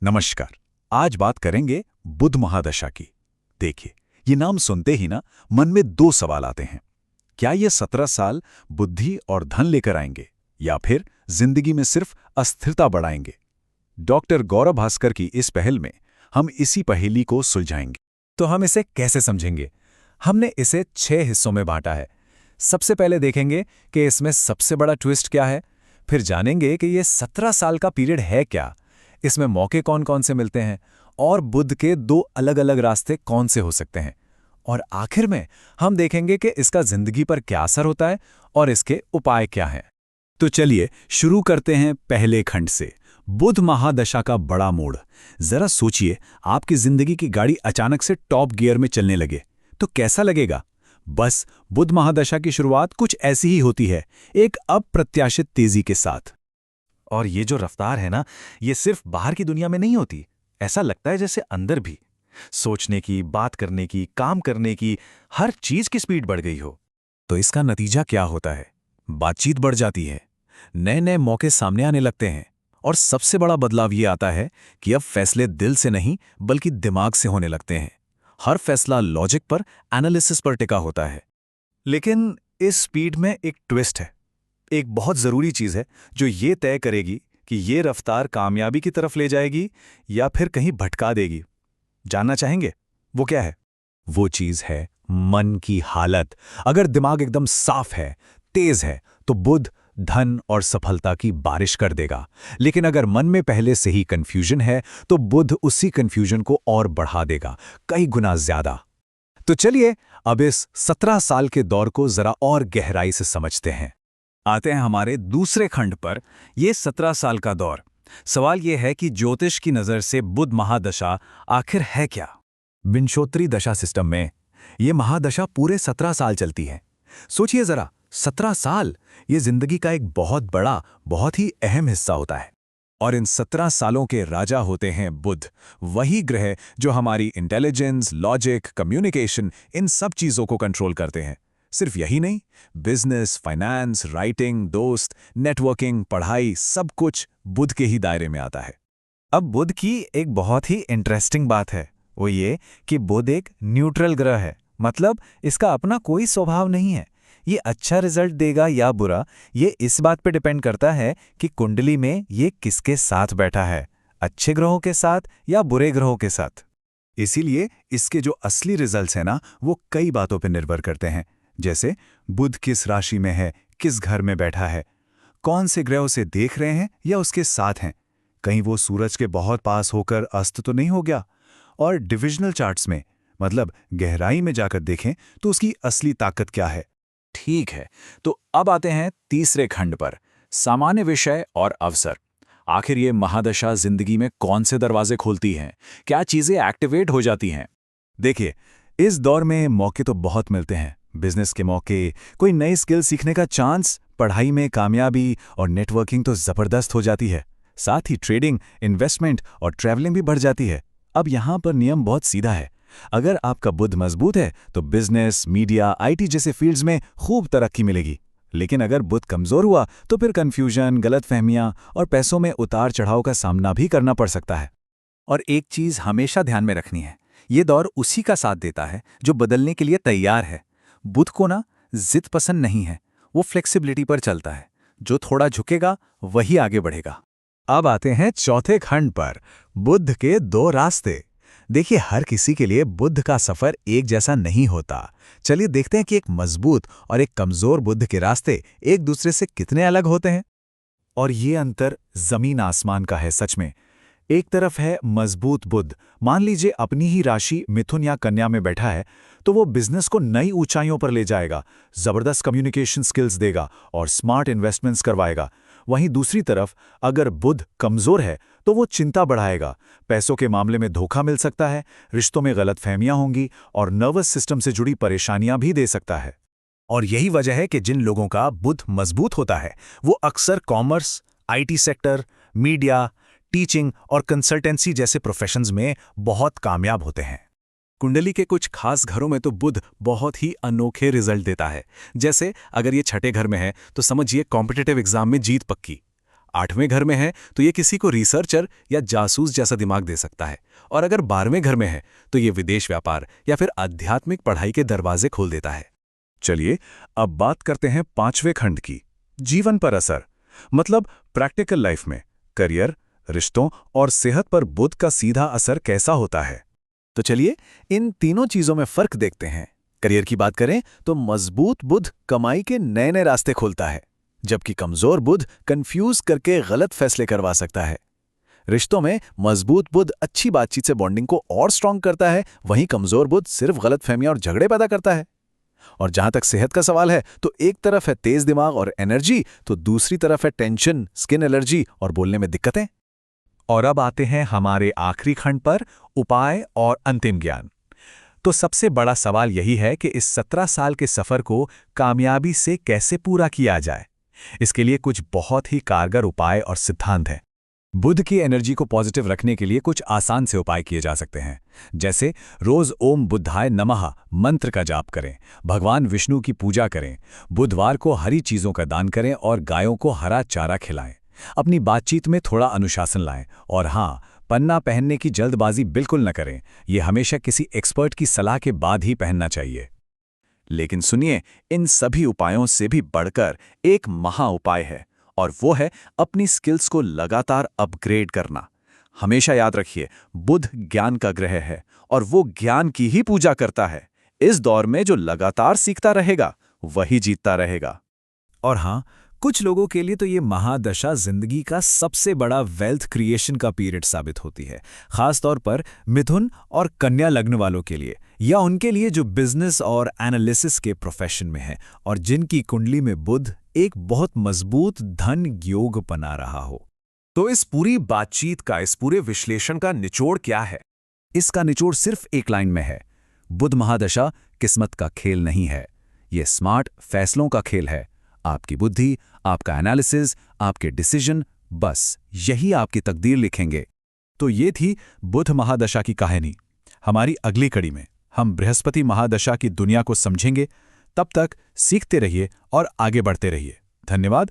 नमस्कार। आज बात करेंगे बुध महादशा की। देखिए, ये नाम सुनते ही ना मन में दो सवाल आते हैं। क्या ये 17 साल बुद्धि और धन लेकर आएंगे या फिर जिंदगी में सिर्फ अस्थिरता बढ़ाएंगे? डॉक्टर गौरव भास्कर की इस पहल में हम इसी पहेली को सुलझाएंगे। तो हम इसे कैसे समझेंगे? हमने इसे 6 हिस्सों में बांटा है। सबसे पहले देखेंगे कि इसमें सबसे बड़ा ट्विस्ट क्या है। फिर जानेंगे कि ये 17 साल का पीरियड है क्या, इसमें मौके कौन कौन से मिलते हैं और बुध के दो अलग अलग रास्ते कौन से हो सकते हैं। और आखिर में हम देखेंगे कि इसका जिंदगी पर क्या असर होता है और इसके उपाय क्या हैं। तो चलिए शुरू करते हैं पहले खंड से, बुध महादशा का बड़ा मोड़। जरा सोचिए, आपकी जिंदगी की गाड़ी अचानक से टॉप गियर में चलने लगे तो कैसा लगेगा? बस बुध महादशा की शुरुआत कुछ ऐसी ही होती है, एक अप्रत्याशित तेजी के साथ। और ये जो रफ्तार है ना, ये सिर्फ बाहर की दुनिया में नहीं होती। ऐसा लगता है जैसे अंदर भी सोचने की, बात करने की, काम करने की, हर चीज की स्पीड बढ़ गई हो। तो इसका नतीजा क्या होता है? बातचीत बढ़ जाती है, नए नए मौके सामने आने लगते हैं और सबसे बड़ा बदलाव ये आता है कि अब फैसले दिल से नहीं बल्कि दिमाग से होने लगते हैं। हर फैसला लॉजिक पर, एनालिसिस पर टिका होता है। लेकिन इस स्पीड में एक ट्विस्ट है, एक बहुत जरूरी चीज है जो ये तय करेगी कि ये रफ्तार कामयाबी की तरफ ले जाएगी या फिर कहीं भटका देगी। जानना चाहेंगे वो क्या है? वो चीज है मन की हालत। अगर दिमाग एकदम साफ है, तेज है, तो बुध धन और सफलता की बारिश कर देगा। लेकिन अगर मन में पहले से ही कंफ्यूजन है तो बुध उसी कंफ्यूजन को और बढ़ा देगा, कई गुना ज्यादा। तो चलिए अब इस 17 साल के दौर को जरा और गहराई से समझते हैं। आते हैं हमारे दूसरे खंड पर, ये 17 साल का दौर। सवाल यह है कि ज्योतिष की नज़र से बुध महादशा आखिर है क्या? विंशोत्तरी दशा सिस्टम में ये महादशा पूरे 17 साल चलती है। सोचिए जरा, 17 साल, ये जिंदगी का एक बहुत बड़ा, बहुत ही अहम हिस्सा होता है। और इन 17 सालों के राजा होते हैं बुध, वही ग्रह जो हमारी इंटेलिजेंस, लॉजिक, कम्युनिकेशन, इन सब चीज़ों को कंट्रोल करते हैं। सिर्फ यही नहीं, बिजनेस, फाइनेंस, राइटिंग, दोस्त, नेटवर्किंग, पढ़ाई, सब कुछ बुध के ही दायरे में आता है। अब बुध की एक बहुत ही इंटरेस्टिंग बात है, वो ये कि बुध एक न्यूट्रल ग्रह है। मतलब इसका अपना कोई स्वभाव नहीं है। ये अच्छा रिजल्ट देगा या बुरा, ये इस बात पे डिपेंड करता है कि कुंडली में ये किसके साथ बैठा है, अच्छे ग्रहों के साथ या बुरे ग्रहों के साथ। इसीलिए इसके जो असली रिजल्ट्स हैं ना, वो कई बातों पर निर्भर करते हैं। जैसे बुध किस राशि में है, किस घर में बैठा है, कौन से ग्रह उसे देख रहे हैं या उसके साथ हैं, कहीं वो सूरज के बहुत पास होकर अस्त तो नहीं हो गया। और डिविजनल चार्ट्स में, मतलब गहराई में जाकर देखें तो उसकी असली ताकत क्या है। ठीक है, तो अब आते हैं तीसरे खंड पर, सामान्य विषय और अवसर। आखिर ये महादशा जिंदगी में कौन से दरवाजे खोलती हैं, क्या चीजें एक्टिवेट हो जाती हैं? देखिए, इस दौर में मौके तो बहुत मिलते हैं। बिजनेस के मौके, कोई नई स्किल सीखने का चांस, पढ़ाई में कामयाबी और नेटवर्किंग तो जबरदस्त हो जाती है। साथ ही ट्रेडिंग, इन्वेस्टमेंट और ट्रैवलिंग भी बढ़ जाती है। अब यहाँ पर नियम बहुत सीधा है। अगर आपका बुध मजबूत है तो बिजनेस, मीडिया, आईटी जैसे फील्ड्स में खूब तरक्की मिलेगी। लेकिन अगर बुध कमजोर हुआ तो फिर कंफ्यूजन, गलतफहमियां और पैसों में उतार चढ़ाव का सामना भी करना पड़ सकता है। और एक चीज हमेशा ध्यान में रखनी है, ये दौर उसी का साथ देता है जो बदलने के लिए तैयार है। बुध को ना जिद पसंद नहीं है, वो फ्लेक्सिबिलिटी पर चलता है। जो थोड़ा झुकेगा वही आगे बढ़ेगा। अब आते हैं चौथे खंड पर, बुध के दो रास्ते। देखिए, हर किसी के लिए बुध का सफर एक जैसा नहीं होता। चलिए देखते हैं कि एक मजबूत और एक कमजोर बुध के रास्ते एक दूसरे से कितने अलग होते हैं। और ये अंतर जमीन आसमान का है सच में। एक तरफ है मजबूत बुध, मान लीजिए अपनी ही राशि मिथुन या कन्या में बैठा है, तो वो बिजनेस को नई ऊंचाइयों पर ले जाएगा, जबरदस्त कम्युनिकेशन स्किल्स देगा और स्मार्ट इन्वेस्टमेंट्स करवाएगा। वहीं दूसरी तरफ अगर बुध कमजोर है तो वो चिंता बढ़ाएगा, पैसों के मामले में धोखा मिल सकता है, रिश्तों में गलतफहमियां होंगी और नर्वस सिस्टम से जुड़ी परेशानियां भी दे सकता है। और यही वजह है कि जिन लोगों का बुध मजबूत होता है वो अक्सर commerce, IT sector, media, teaching और कंसल्टेंसी जैसे प्रोफेशंस में बहुत कामयाब होते हैं। कुंडली के कुछ खास घरों में तो बुध बहुत ही अनोखे रिजल्ट देता है। जैसे अगर ये छठे घर में है तो समझिए कॉम्पिटिटिव एग्जाम में जीत पक्की। 8वें घर में है तो ये किसी को रिसर्चर या जासूस जैसा दिमाग दे सकता है, और अगर 12वें घर में है तो ये विदेश व्यापार या फिर आध्यात्मिक पढ़ाई के दरवाजे खोल देता है। चलिए अब बात करते हैं 5वें खंड की, जीवन पर असर, मतलब प्रैक्टिकल लाइफ में करियर, रिश्तों और सेहत पर बुध का सीधा असर कैसा होता है। तो चलिए इन तीनों चीजों में फर्क देखते हैं। करियर की बात करें तो मजबूत बुध कमाई के नए नए रास्ते खोलता है, जबकि कमजोर बुध कंफ्यूज करके गलत फैसले करवा सकता है। रिश्तों में मजबूत बुध अच्छी बातचीत से बॉन्डिंग को और स्ट्रांग करता है, वहीं कमजोर बुध सिर्फ गलतफहमियां और झगड़े पैदा करता है। और जहां तक सेहत का सवाल है तो एक तरफ है तेज दिमाग और एनर्जी, तो दूसरी तरफ है टेंशन, स्किन एलर्जी और बोलने में दिक्कतें। और अब आते हैं हमारे आखिरी खंड पर, उपाय और अंतिम ज्ञान। तो सबसे बड़ा सवाल यही है कि इस 17 साल के सफर को कामयाबी से कैसे पूरा किया जाए। इसके लिए कुछ बहुत ही कारगर उपाय और सिद्धांत हैं। बुध की एनर्जी को पॉजिटिव रखने के लिए कुछ आसान से उपाय किए जा सकते हैं, जैसे रोज ओम बुद्धाय नमः मंत्र का जाप करें, भगवान विष्णु की पूजा करें, बुधवार को हरी चीजों का दान करें और गायों को हरा चारा खिलाएं। अपनी बातचीत में थोड़ा अनुशासन लाएं, और हाँ, पन्ना पहनने की जल्दबाजी बिल्कुल न करें। यह हमेशा किसी एक्सपर्ट की सलाह के बाद ही पहनना चाहिए। लेकिन सुनिए, इन सभी उपायों से भी बढ़कर एक महा उपाय है, और वो है अपनी स्किल्स को लगातार अपग्रेड करना। हमेशा याद रखिए, बुध ज्ञान का ग्रह है और वो ज्ञान की ही पूजा करता है। इस दौर में जो लगातार सीखता रहेगा वही जीतता रहेगा। और हाँ, कुछ लोगों के लिए तो ये महादशा जिंदगी का सबसे बड़ा वेल्थ क्रिएशन का पीरियड साबित होती है, खासतौर पर मिथुन और कन्या लग्न वालों के लिए, या उनके लिए जो बिजनेस और एनालिसिस के प्रोफेशन में है और जिनकी कुंडली में बुध एक बहुत मजबूत धन योग बना रहा हो। तो इस पूरी बातचीत का, इस पूरे विश्लेषण का निचोड़ क्या है? इसका निचोड़ सिर्फ एक लाइन में है। बुध महादशा किस्मत का खेल नहीं है, ये स्मार्ट फैसलों का खेल है। आपकी बुद्धि, आपका एनालिसिस, आपके डिसीजन, बस यही आपकी तकदीर लिखेंगे। तो ये थी बुध महादशा की कहानी। हमारी अगली कड़ी में हम बृहस्पति महादशा की दुनिया को समझेंगे। तब तक सीखते रहिए और आगे बढ़ते रहिए। धन्यवाद।